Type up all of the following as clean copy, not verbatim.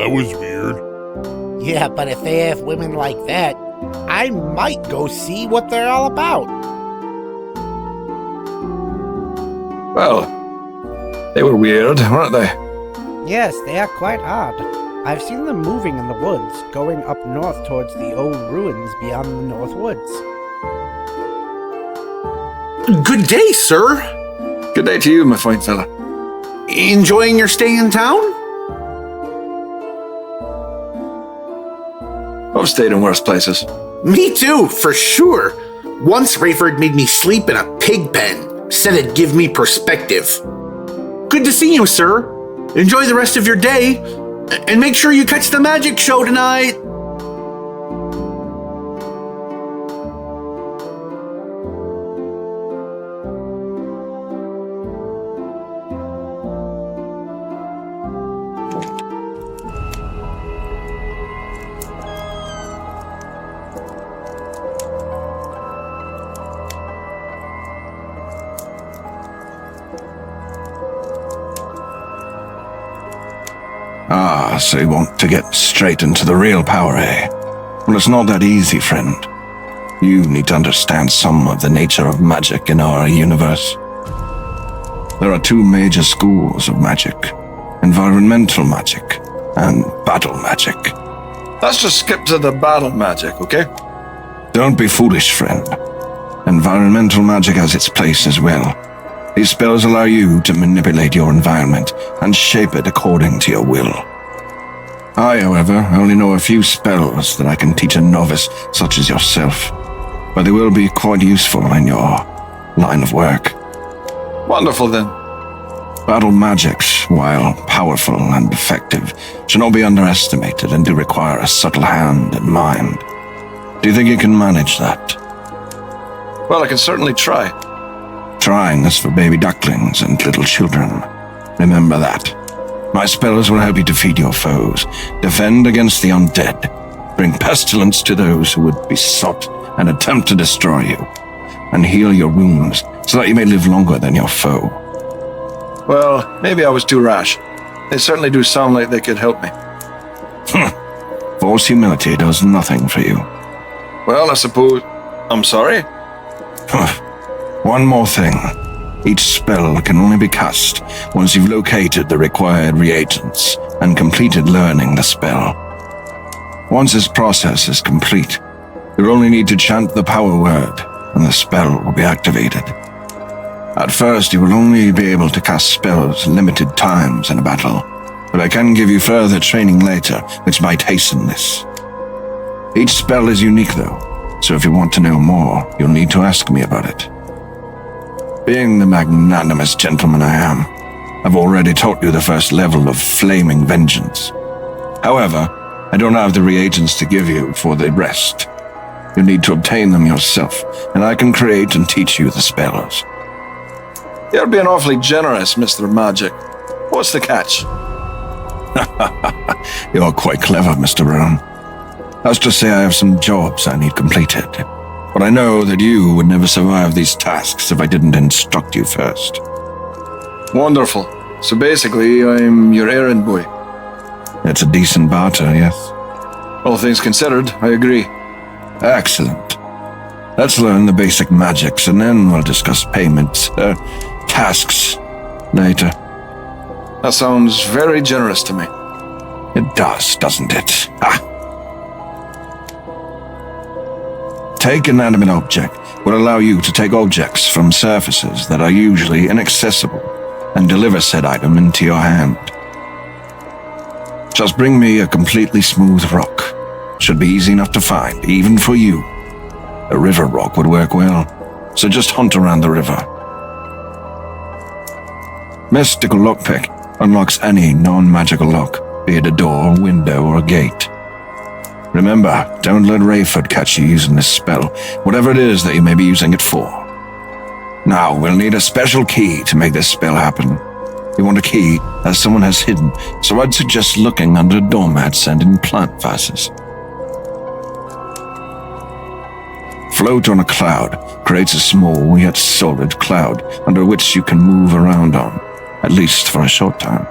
that was weird. Yeah, but if they have women like that, I might go see what they're all about. Well, they were weird, weren't they? Yes, they are quite odd. I've seen them moving in the woods, going up north towards the old ruins beyond the North Woods. Good day, sir. Good day to you, my fine fella. Enjoying your stay in town? I've stayed in worse places. Me too, for sure. Once Rayford made me sleep in a pig pen. Said it'd give me perspective. Good to see you, sir. Enjoy the rest of your day. And make sure you catch the magic show tonight. Ah, so you want to get straight into the real power, eh? Well, it's not that easy, friend. You need to understand some of the nature of magic in our universe. There are two major schools of magic: environmental magic and battle magic. Let's just skip to the battle magic, okay? Don't be foolish, friend. Environmental magic has its place as well. These spells allow you to manipulate your environment and shape it according to your will. I, however, only know a few spells that I can teach a novice such as yourself, but they will be quite useful in your line of work. Wonderful, then. Battle magics, while powerful and effective, should not be underestimated and do require a subtle hand and mind. Do you think you can manage that? Well, I can certainly try. Trying is for baby ducklings and little children. Remember that. My spells will help you defeat your foes, defend against the undead, bring pestilence to those who would be sought and attempt to destroy you, and heal your wounds so that you may live longer than your foe. Well, maybe I was too rash. They certainly do sound like they could help me. False humility does nothing for you. Well, I suppose... I'm sorry? One more thing. Each spell can only be cast once you've located the required reagents and completed learning the spell. Once this process is complete, you'll only need to chant the power word and the spell will be activated. At first, you will only be able to cast spells limited times in a battle, but I can give you further training later, which might hasten this. Each spell is unique though, so if you want to know more, you'll need to ask me about it. Being the magnanimous gentleman I am, I've already taught you the first level of Flaming Vengeance. However, I don't have the reagents to give you for the rest. You'll need to obtain them yourself, and I can create and teach you the spells. You're being awfully generous, Mr. Magic. What's the catch? You're quite clever, Mr. Brown. Let's just say I have some jobs I need completed. But I know that you would never survive these tasks if I didn't instruct you first. Wonderful. So basically, I'm your errand boy. It's a decent barter, yes. All things considered, I agree. Excellent. Let's learn the basic magics and then we'll discuss payments, tasks, later. That sounds very generous to me. It does, doesn't it? Ha! Take inanimate object will allow you to take objects from surfaces that are usually inaccessible and deliver said item into your hand. Just bring me a completely smooth rock. Should be easy enough to find, even for you. A river rock would work well, so just hunt around the river. Mystical lockpick unlocks any non-magical lock, be it a door, window, or a gate. Remember, don't let Rayford catch you using this spell, whatever it is that you may be using it for. Now, we'll need a special key to make this spell happen. You want a key that someone has hidden, so I'd suggest looking under doormats and in plant vases. Float on a cloud creates a small yet solid cloud under which you can move around on, at least for a short time.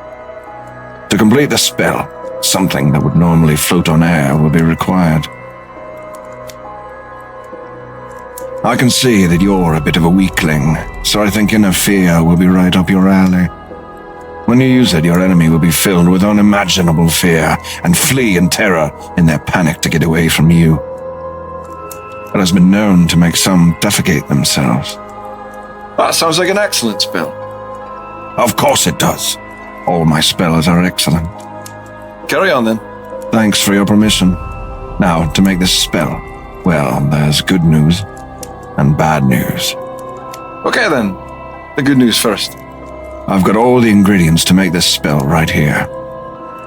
To complete the spell, Something that would normally float on air will be required. I can see that you're a bit of a weakling, so I think Inner Fear will be right up your alley. When you use it, your enemy will be filled with unimaginable fear and flee in terror in their panic to get away from you. It has been known to make some defecate themselves. That sounds like an excellent spell. Of course it does. All my spells are excellent. Carry on then. Thanks for your permission. Now, to make this spell, well, there's good news and bad news. Okay then. The good news first. I've got all the ingredients to make this spell right here.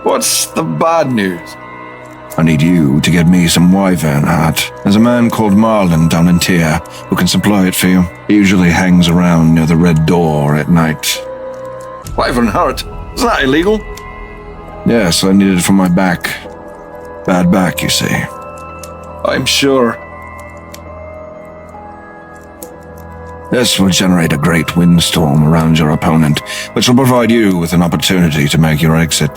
What's the bad news? I need you to get me some wyvern heart. There's a man called Marlin down in Tyr who can supply it for you. He usually hangs around near the Red Door at night. Wyvern heart? Isn't that illegal? Yes, I need it for my back. Bad back, you see. I'm sure. This will generate a great windstorm around your opponent, which will provide you with an opportunity to make your exit.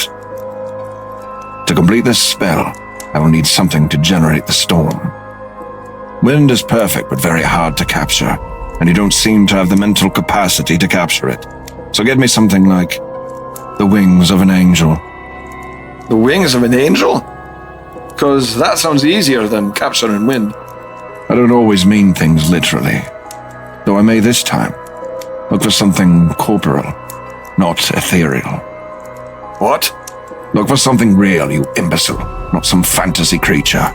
To complete this spell, I will need something to generate the storm. Wind is perfect but very hard to capture, and you don't seem to have the mental capacity to capture it. So get me something like the wings of an angel. The wings of an angel? Because that sounds easier than capturing wind. I don't always mean things literally, though I may this time. Look for something corporeal, not ethereal. What? Look for something real, you imbecile, not some fantasy creature.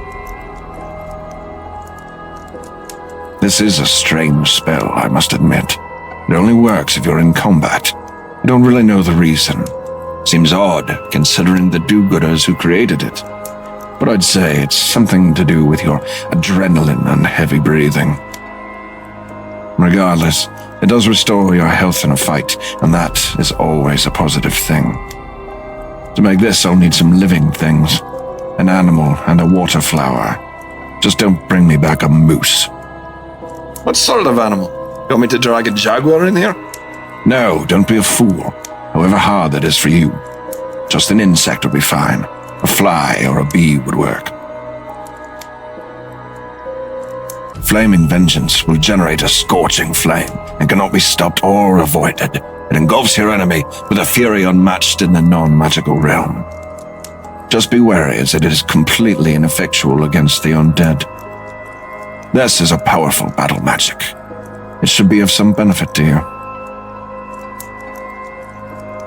This is a strange spell, I must admit. It only works if you're in combat. I don't really know the reason. Seems odd, considering the do-gooders who created it. But I'd say it's something to do with your adrenaline and heavy breathing. Regardless, it does restore your health in a fight, and that is always a positive thing. To make this, I'll need some living things. An animal and a water flower. Just don't bring me back a moose. What sort of animal? You want me to drag a jaguar in here? No, don't be a fool, however hard that is for you. Just an insect would be fine. A fly or a bee would work. Flaming Vengeance will generate a scorching flame and cannot be stopped or avoided. It engulfs your enemy with a fury unmatched in the non-magical realm. Just be wary, as it is completely ineffectual against the undead. This is a powerful battle magic. It should be of some benefit to you.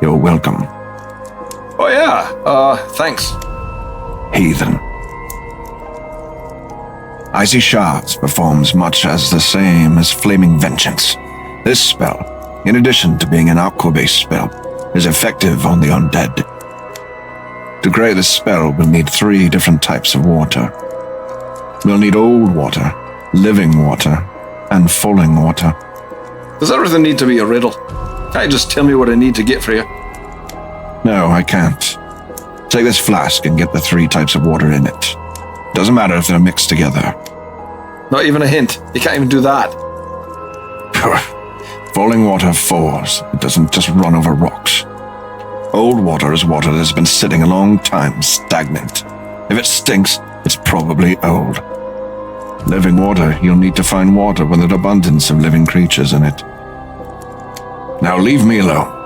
You're welcome. Oh yeah, thanks. Heathen. Icy Shards performs much as the same as Flaming Vengeance. This spell, in addition to being an aqua-based spell, is effective on the undead. To create this spell, we'll need 3 different types of water. We'll need old water, living water, and falling water. Does everything need to be a riddle? Can't you just tell me what I need to get for you? No, I can't. Take this flask and get the 3 types of water in it. Doesn't matter if they're mixed together. Not even a hint. You can't even do that. Falling water falls. It doesn't just run over rocks. Old water is water that's been sitting a long time, stagnant. If it stinks, it's probably old. Living water, you'll need to find water with an abundance of living creatures in it. Now leave me alone.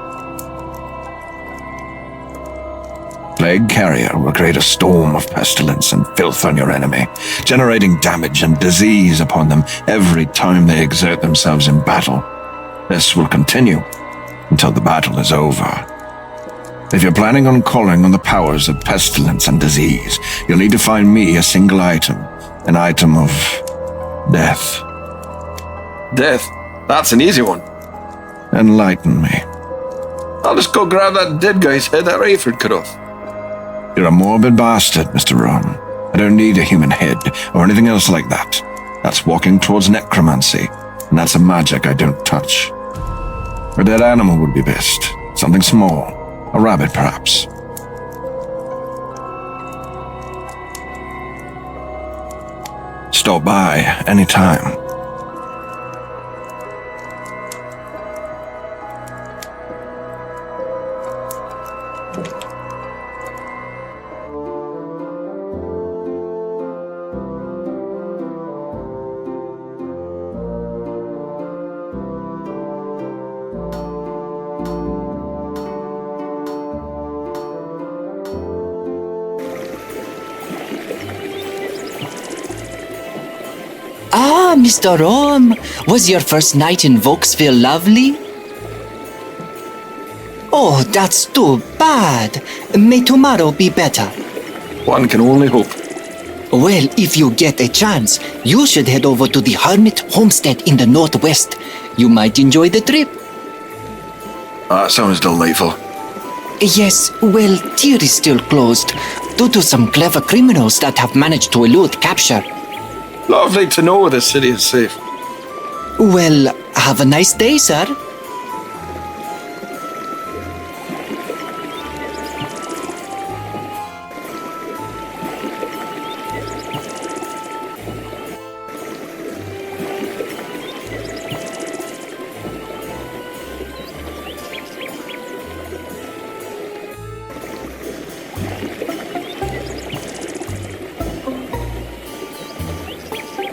Plague Carrier will create a storm of pestilence and filth on your enemy, generating damage and disease upon them every time they exert themselves in battle. This will continue until the battle is over. If you're planning on calling on the powers of pestilence and disease, you'll need to find me a single item, an item of death. Death? That's an easy one. Enlighten me. I'll just go grab that dead guy's head that Rayford cut off. You're a morbid bastard, Mr. Rowan. I don't need a human head or anything else like that. That's walking towards necromancy, and that's a magic I don't touch. A dead animal would be best. Something small. A rabbit, perhaps. Stop by anytime. Mr. Orm, was your first night in Volksville lovely? Oh, that's too bad. May tomorrow be better. One can only hope. Well, if you get a chance, you should head over to the Hermit Homestead in the northwest. You might enjoy the trip. That sounds delightful. Yes, well, Tyr is still closed, due to some clever criminals that have managed to elude capture. Lovely to know the city is safe. Well, have a nice day, sir.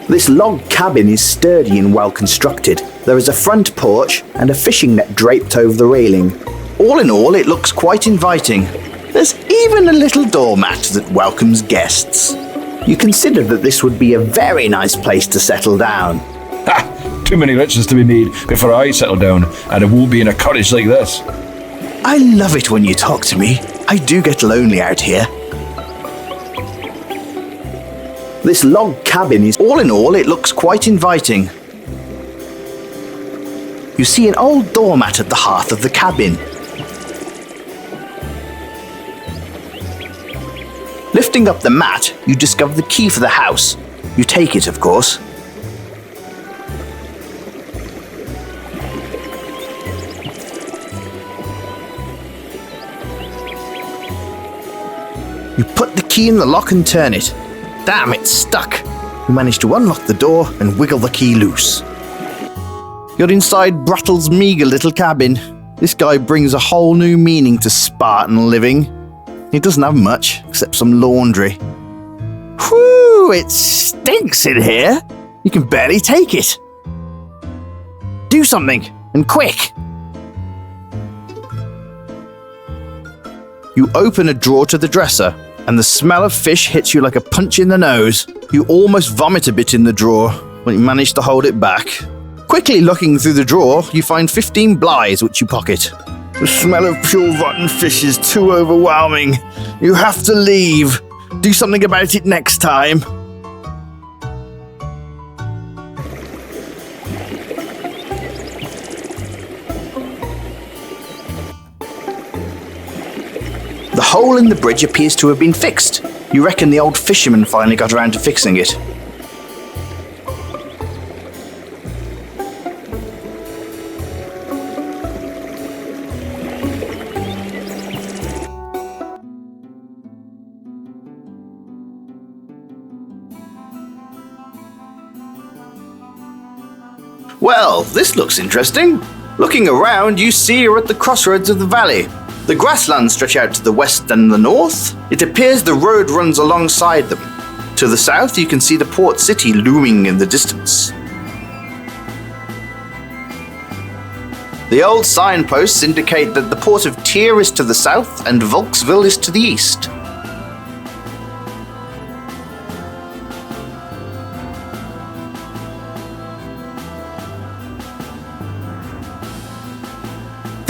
This log cabin is sturdy and well constructed. There is a front porch and a fishing net draped over the railing. All in all, it looks quite inviting. There's even a little doormat that welcomes guests. You consider that this would be a very nice place to settle down. Ha! Too many riches to be made before I settle down, and it won't be in a cottage like this. I love it when you talk to me. I do get lonely out here. This log cabin is, all in all, it looks quite inviting. You see an old doormat at the hearth of the cabin. Lifting up the mat, you discover the key for the house. You take it, of course. You put the key in the lock and turn it. Damn, it's stuck. You manage to unlock the door and wiggle the key loose. You're inside Brattle's meager little cabin. This guy brings a whole new meaning to Spartan living. He doesn't have much, except some laundry. Whew, it stinks in here. You can barely take it. Do something, and quick. You open a drawer to the dresser, and the smell of fish hits you like a punch in the nose. You almost vomit a bit in the drawer, but you manage to hold it back. Quickly looking through the drawer, you find 15 blyes, which you pocket. The smell of pure rotten fish is too overwhelming. You have to leave. Do something about it next time. The hole in the bridge appears to have been fixed. You reckon the old fisherman finally got around to fixing it. Well, this looks interesting. Looking around, you see you're at the crossroads of the valley. The grasslands stretch out to the west and the north. It appears the road runs alongside them. To the south, you can see the port city looming in the distance. The old signposts indicate that the port of Tyr is to the south and Volksville is to the east.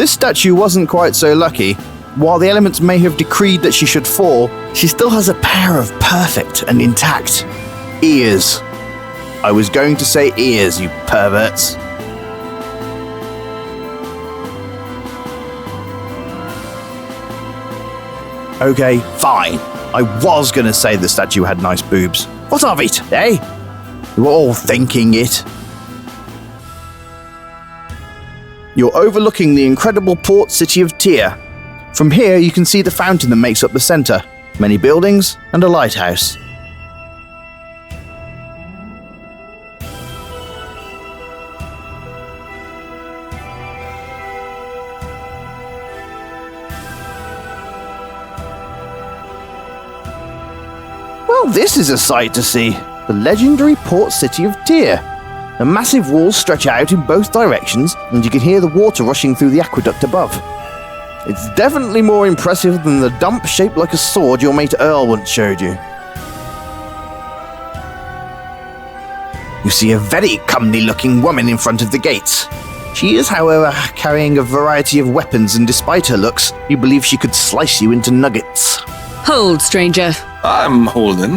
This statue wasn't quite so lucky. While the elements may have decreed that she should fall, she still has a pair of perfect and intact ears. I was going to say ears, you perverts. Okay, fine. I was going to say the statue had nice boobs. What of it, eh? You were all thinking it. You're overlooking the incredible port city of Tyr. From here, you can see the fountain that makes up the center, many buildings, and a lighthouse. Well, this is a sight to see. The legendary port city of Tyr. The massive walls stretch out in both directions, and you can hear the water rushing through the aqueduct above. It's definitely more impressive than the dump shaped like a sword your mate Earl once showed you. You see a very comely-looking woman in front of the gates. She is, however, carrying a variety of weapons, and despite her looks, you believe she could slice you into nuggets. Hold, stranger. I'm holding.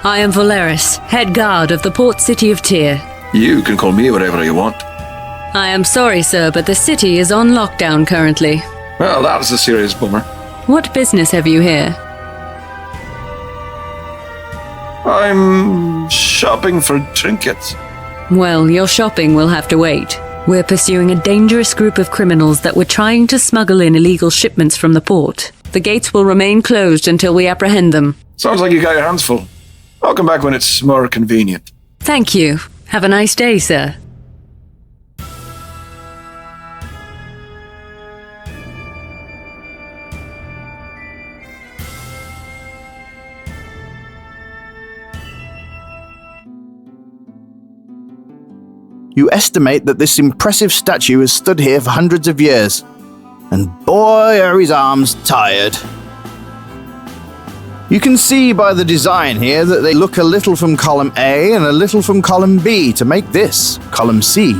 I am Valeris, head guard of the port city of Tyr. You can call me whatever you want. I am sorry, sir, but the city is on lockdown currently. Well, that's a serious bummer. What business have you here? I'm shopping for trinkets. Well, your shopping will have to wait. We're pursuing a dangerous group of criminals that were trying to smuggle in illegal shipments from the port. The gates will remain closed until we apprehend them. Sounds like you got your hands full. I'll come back when it's more convenient. Thank you. Have a nice day, sir. You estimate that this impressive statue has stood here for hundreds of years. And boy, are his arms tired. You can see by the design here that they look a little from column A and a little from column B to make this column C.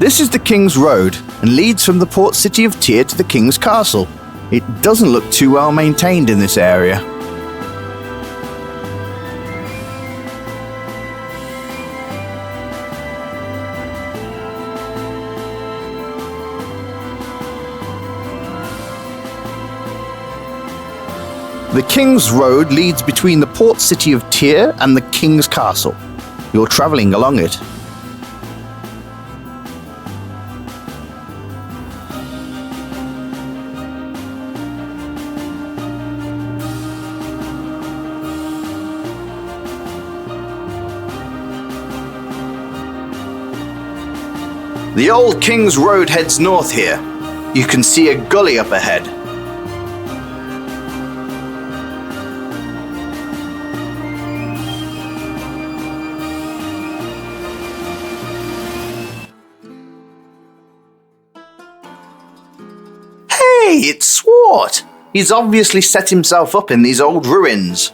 This is the King's Road and leads from the port city of Tyr to the King's Castle. It doesn't look too well maintained in this area. The King's Road leads between the port city of Tyr and the King's Castle. You're travelling along it. The old King's Road heads north here. You can see a gully up ahead. Hey, it's Swart! He's obviously set himself up in these old ruins.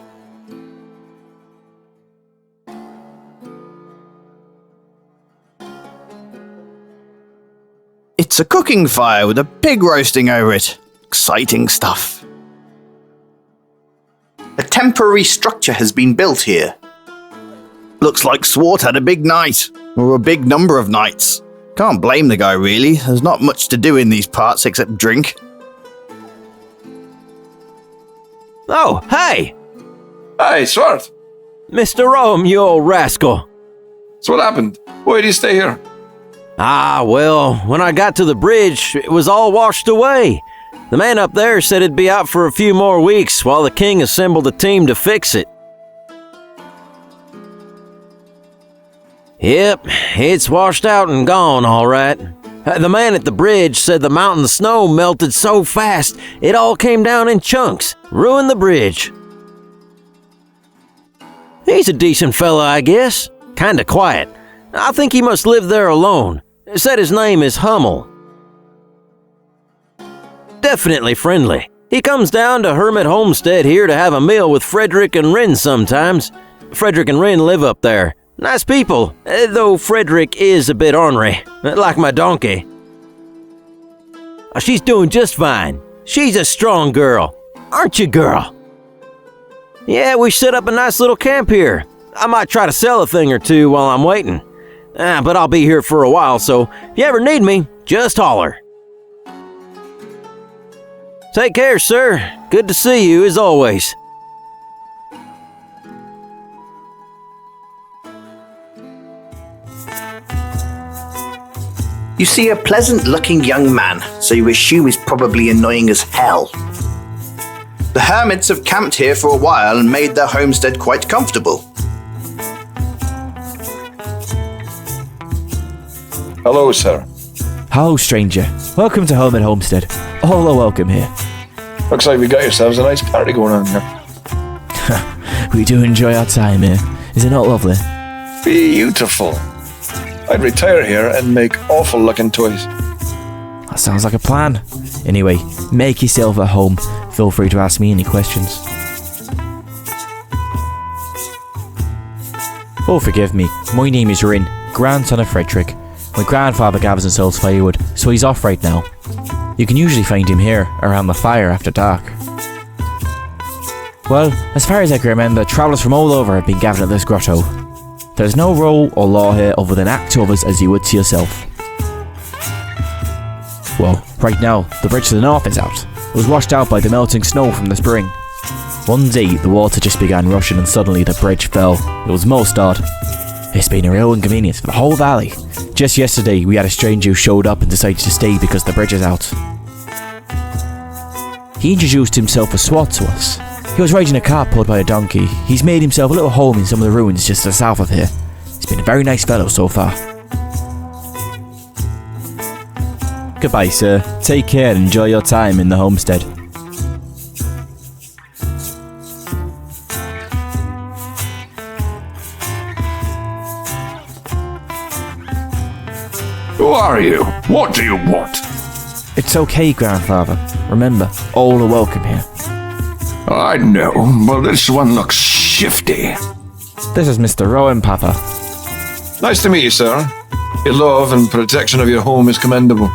It's a cooking fire with a pig roasting over it. Exciting stuff. A temporary structure has been built here. Looks like Swart had a big night, or a big number of nights. Can't blame the guy really, there's not much to do in these parts except drink. Oh, hey! Hey, Swart. Mr. Rome, you old rascal. So what happened? Why do you stay here? Ah, well, when I got to the bridge, it was all washed away. The man up there said it'd be out for a few more weeks while the king assembled a team to fix it. Yep, it's washed out and gone, all right. The man at the bridge said the mountain snow melted so fast, it all came down in chunks, ruined the bridge. He's a decent fella, I guess. Kinda quiet. I think he must live there alone. Said his name is Hummel. Definitely friendly. He comes down to Hermit Homestead here to have a meal with Frederick and Rin sometimes. Frederick and Rin live up there. Nice people, though Frederick is a bit ornery, like my donkey. She's doing just fine. She's a strong girl. Aren't you, girl? Yeah, we set up a nice little camp here. I might try to sell a thing or two while I'm waiting. But I'll be here for a while, so if you ever need me, just holler. Take care, sir. Good to see you, as always. You see a pleasant-looking young man, so you assume he's probably annoying as hell. The hermits have camped here for a while and made their homestead quite comfortable. Hello, sir. Hello, stranger. Welcome to Hermit Homestead. All are welcome here. Looks like we got yourselves a nice party going on here. We do enjoy our time here. Is it not lovely? Beautiful. I'd retire here and make awful looking toys. That sounds like a plan. Anyway, make yourself at home. Feel free to ask me any questions. Oh, forgive me. My name is Rin, grandson of Frederick. My grandfather gathers and sells firewood, so he's off right now. You can usually find him here, around the fire after dark. Well, as far as I can remember, travellers from all over have been gathered at this grotto. There's no rule or law here other than act to others as you would to yourself. Well, right now, the bridge to the north is out. It was washed out by the melting snow from the spring. One day, the water just began rushing and suddenly the bridge fell. It was most odd. It's been a real inconvenience for the whole valley. Just yesterday, we had a stranger who showed up and decided to stay because the bridge is out. He introduced himself as Swat to us. He was riding a cart pulled by a donkey. He's made himself a little home in some of the ruins just to the south of here. He's been a very nice fellow so far. Goodbye, sir. Take care and enjoy your time in the homestead. Who are you? What do you want? It's okay, grandfather. Remember, all are welcome here. I know, but this one looks shifty. This is Mr. Rowan, Papa. Nice to meet you, sir. Your love and protection of your home is commendable.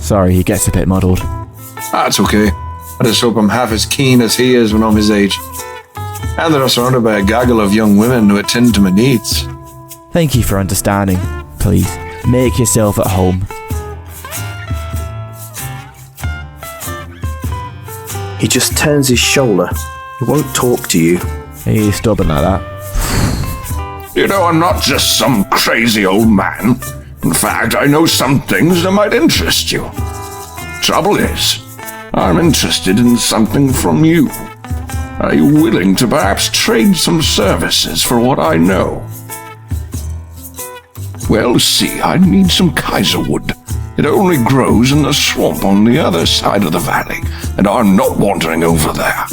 Sorry, he gets a bit muddled. That's okay. I just hope I'm half as keen as he is when I'm his age. And that I'm surrounded by a gaggle of young women who attend to my needs. Thank you for understanding. Please, make yourself at home. He just turns his shoulder. He won't talk to you. He's stubborn like that. You know, I'm not just some crazy old man. In fact, I know some things that might interest you. Trouble is, I'm interested in something from you. Are you willing to perhaps trade some services for what I know? Well, see, I need some Kaiserwood. It only grows in the swamp on the other side of the valley, and I'm not wandering over there.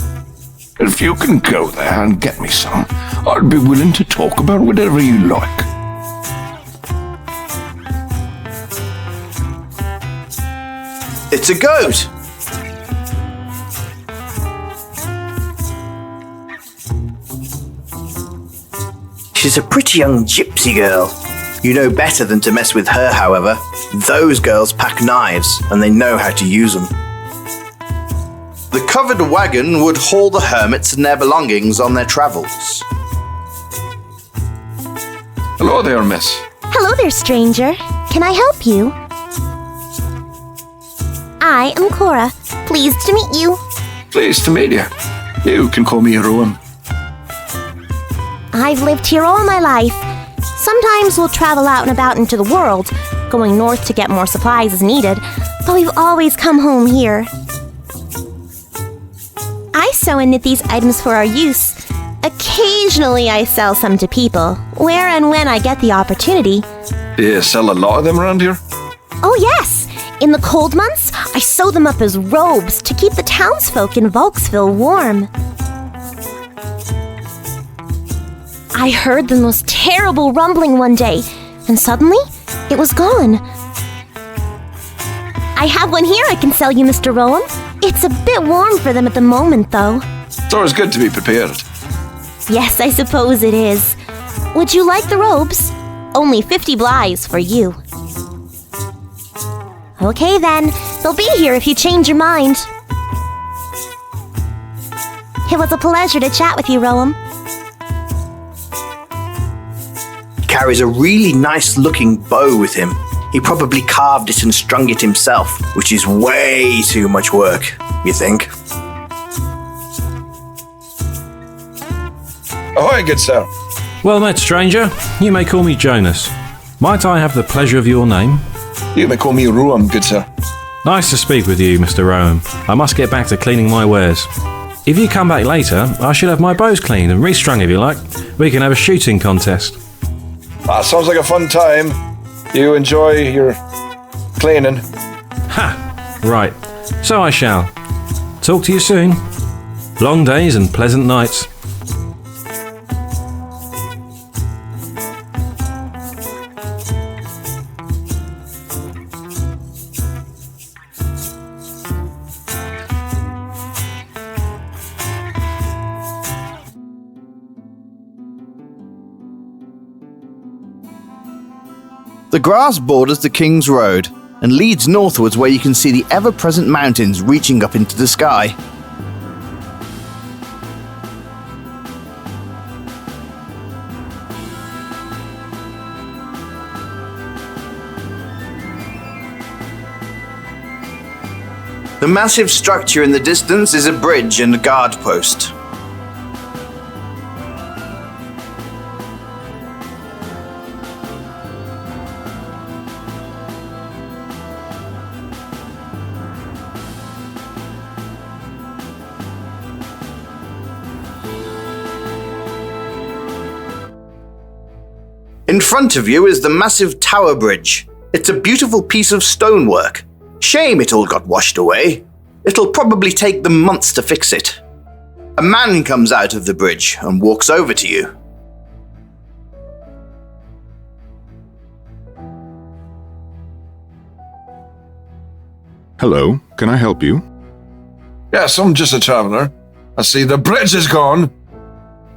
If you can go there and get me some, I'd be willing to talk about whatever you like. It's a goat! She's a pretty young gypsy girl. You know better than to mess with her, however. Those girls pack knives, and they know how to use them. The covered wagon would haul the hermits and their belongings on their travels. Hello there, miss. Hello there, stranger. Can I help you? I am Cora. Pleased to meet you. Pleased to meet you. You can call me Rowan. I've lived here all my life. Sometimes we'll travel out and about into the world, going north to get more supplies as needed, but we've always come home here. I sew and knit these items for our use. Occasionally I sell some to people, where and when I get the opportunity. Do you sell a lot of them around here? Oh yes! In the cold months, I sew them up as robes to keep the townsfolk in Volksville warm. I heard the most terrible rumbling one day, and suddenly, it was gone. I have one here I can sell you, Mr. Rowan. It's a bit warm for them at the moment, though. It's always good to be prepared. Yes, I suppose it is. Would you like the robes? Only 50 blyes for you. Okay then, they'll be here if you change your mind. It was a pleasure to chat with you, Rowan. Carries a really nice looking bow with him. He probably carved it and strung it himself, which is way too much work, you think? Ahoy, good sir. Well met, stranger. You may call me Jonas. Might I have the pleasure of your name? You may call me Rowan, good sir. Nice to speak with you, Mr. Rowan. I must get back to cleaning my wares. If you come back later, I should have my bows cleaned and restrung if you like. We can have a shooting contest. That sounds like a fun time. You enjoy your cleaning. Ha! Right. So I shall. Talk to you soon. Long days and pleasant nights. The grass borders the King's Road and leads northwards where you can see the ever-present mountains reaching up into the sky. The massive structure in the distance is a bridge and a guard post. In front of you is the massive Tower Bridge. It's a beautiful piece of stonework. Shame it all got washed away. It'll probably take them months to fix it. A man comes out of the bridge and walks over to you. Hello, can I help you? Yes, I'm just a traveler. I see the bridge is gone.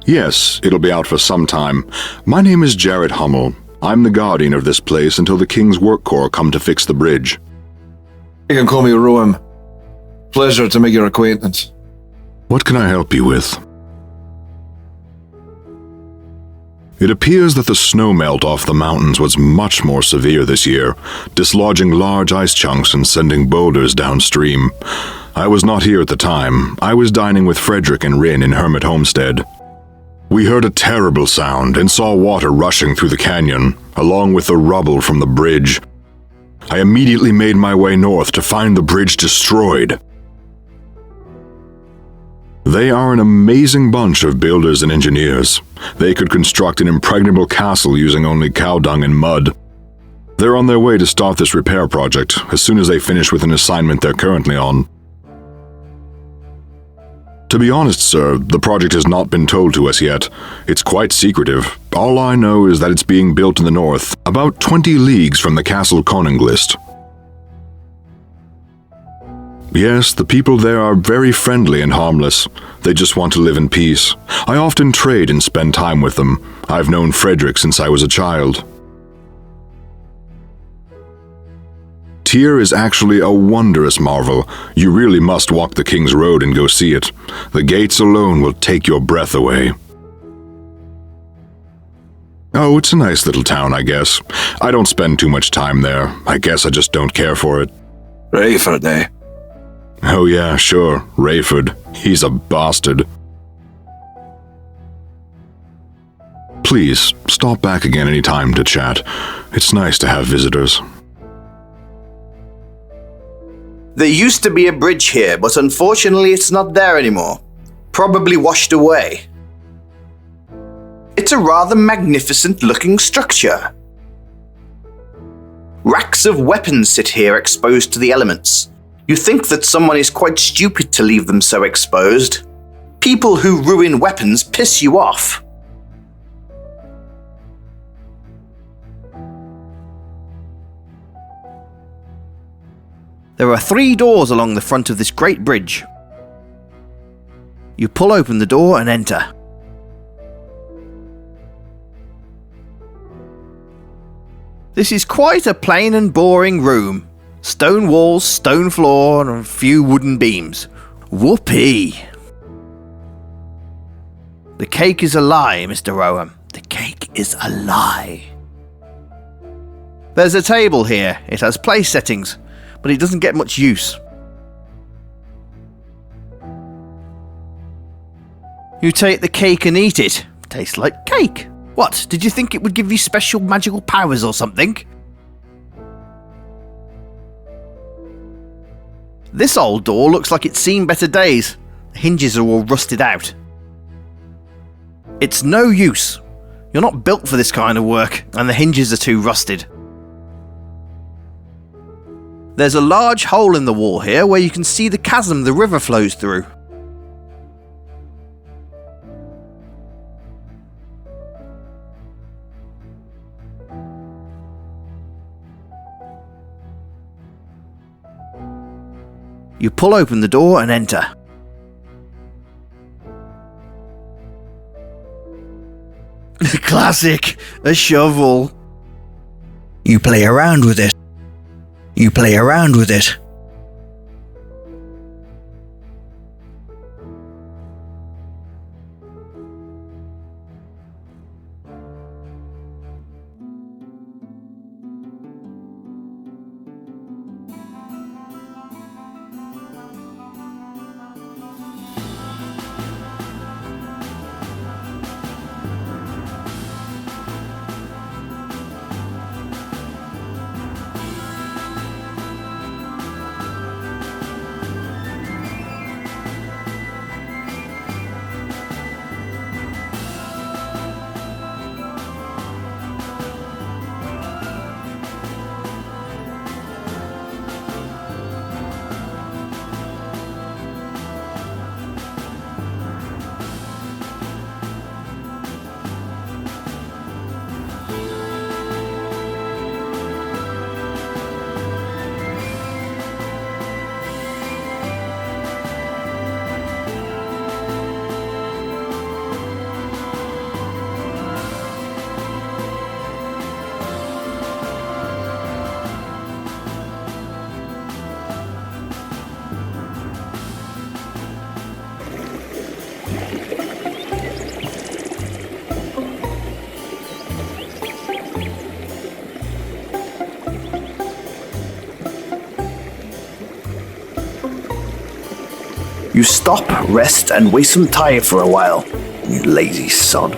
Yes, it'll be out for some time. My name is Jared Hummel. I'm the guardian of this place until the King's Work Corps come to fix the bridge. You can call me Rowan. Pleasure to make your acquaintance. What can I help you with? It appears that the snow melt off the mountains was much more severe this year, dislodging large ice chunks and sending boulders downstream. I was not here at the time. I was dining with Frederick and Rin in Hermit Homestead. We heard a terrible sound and saw water rushing through the canyon, along with the rubble from the bridge. I immediately made my way north to find the bridge destroyed. They are an amazing bunch of builders and engineers. They could construct an impregnable castle using only cow dung and mud. They're on their way to start this repair project as soon as they finish with an assignment they're currently on. To be honest, sir, the project has not been told to us yet. It's quite secretive. All I know is that it's being built in the north, about 20 leagues from the castle Konunglist. Yes, the people there are very friendly and harmless. They just want to live in peace. I often trade and spend time with them. I've known Frederick since I was a child. Tyr is actually a wondrous marvel. You really must walk the King's Road and go see it. The gates alone will take your breath away. Oh, it's a nice little town, I guess. I don't spend too much time there. I guess I just don't care for it. Rayford, eh? Oh yeah, sure, Rayford. He's a bastard. Please, stop back again any time to chat. It's nice to have visitors. There used to be a bridge here, but unfortunately it's not there anymore. Probably washed away. It's a rather magnificent looking structure. Racks of weapons sit here exposed to the elements. You think that someone is quite stupid to leave them so exposed. People who ruin weapons piss you off. There are 3 doors along the front of this great bridge. You pull open the door and enter. This is quite a plain and boring room. Stone walls, stone floor, and a few wooden beams. Whoopee! The cake is a lie, Mr. Rowan. The cake is a lie. There's a table here. It has place settings, but it doesn't get much use. You take the cake and eat it. Tastes like cake. What, did you think it would give you special magical powers or something? This old door looks like it's seen better days. The hinges are all rusted out. It's no use. You're not built for this kind of work, and the hinges are too rusted. There's a large hole in the wall here where you can see the chasm the river flows through. You pull open the door and enter. Classic, a shovel. You play around with it. You play around with it. You stop, rest, and waste some time for a while, you lazy sod.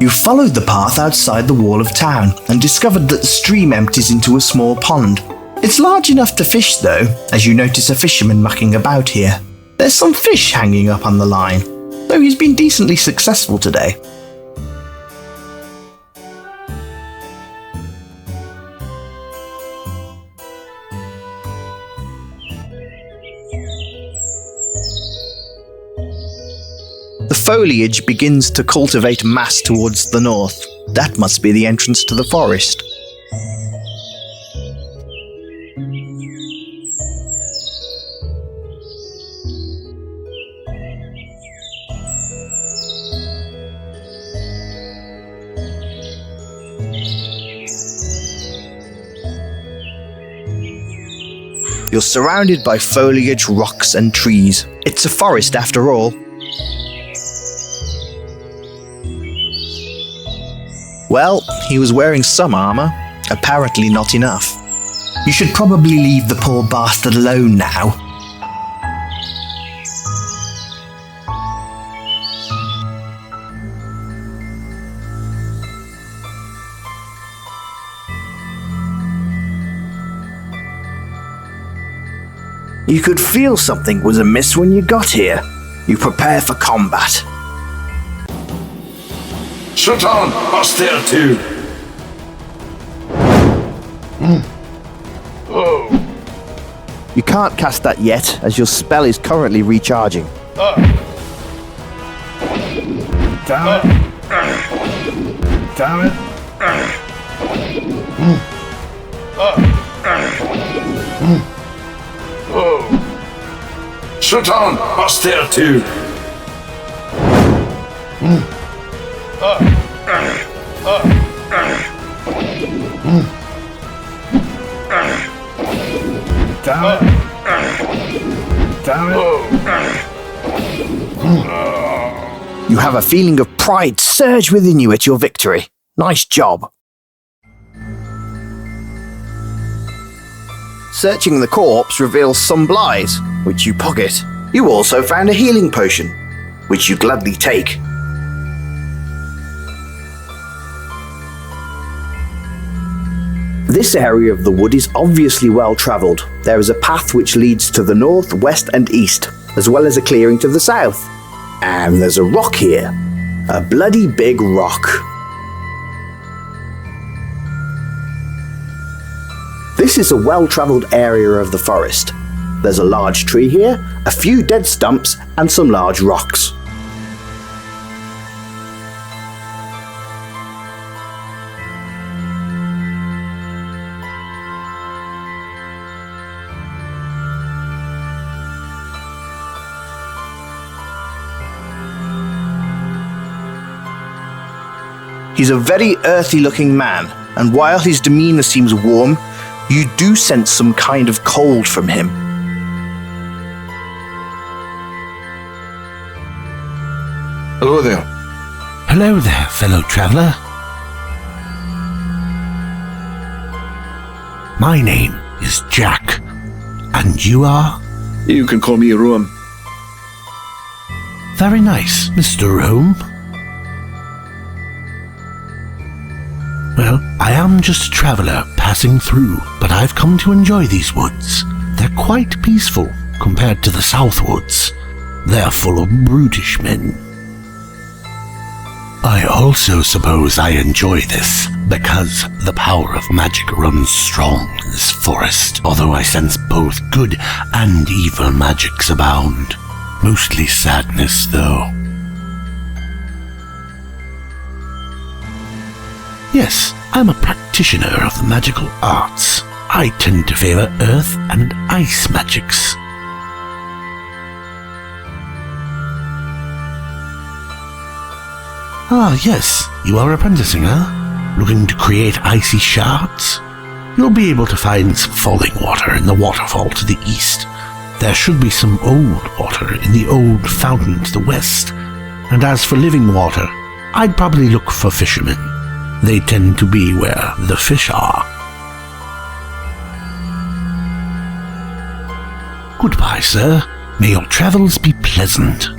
You followed the path outside the wall of town and discovered that the stream empties into a small pond. It's large enough to fish though, as you notice a fisherman mucking about here. There's some fish hanging up on the line, though he's been decently successful today. The foliage begins to cultivate mass towards the north. That must be the entrance to the forest. You're surrounded by foliage, rocks, and trees. It's a forest after all. Well, he was wearing some armor. Apparently not enough. You should probably leave the poor bastard alone now. You could feel something was amiss when you got here. You prepare for combat. Shut on, us there too. You can't cast that yet, as your spell is currently recharging. Damn it. Damn it. Shut on, us there too. Damn it. Damn it. You have a feeling of pride surge within you at your victory. Nice job. Searching the corpse reveals some supplies, which you pocket. You also found a healing potion, which you gladly take. This area of the wood is obviously well travelled. There is a path which leads to the north, west and east, as well as a clearing to the south. And there's a rock here. A bloody big rock. This is a well-travelled area of the forest. There's a large tree here, a few dead stumps, and some large rocks. He's a very earthy-looking man, and while his demeanour seems warm, you do sense some kind of cold from him. Hello there. Hello there, fellow traveller. My name is Jack, and you are? You can call me Rome. Very nice, Mr. Rome. Well, I am just a traveller passing through, but I've come to enjoy these woods. They're quite peaceful compared to the South Woods. They're full of brutish men. I also suppose I enjoy this because the power of magic runs strong in this forest, although I sense both good and evil magics abound. Mostly sadness, though. Yes, I'm a practitioner of the magical arts. I tend to favor earth and ice magics. Ah, yes, you are apprenticing, huh? Looking to create icy shards? You'll be able to find some falling water in the waterfall to the east. There should be some old water in the old fountain to the west. And as for living water, I'd probably look for fishermen. They tend to be where the fish are. Goodbye, sir. May your travels be pleasant.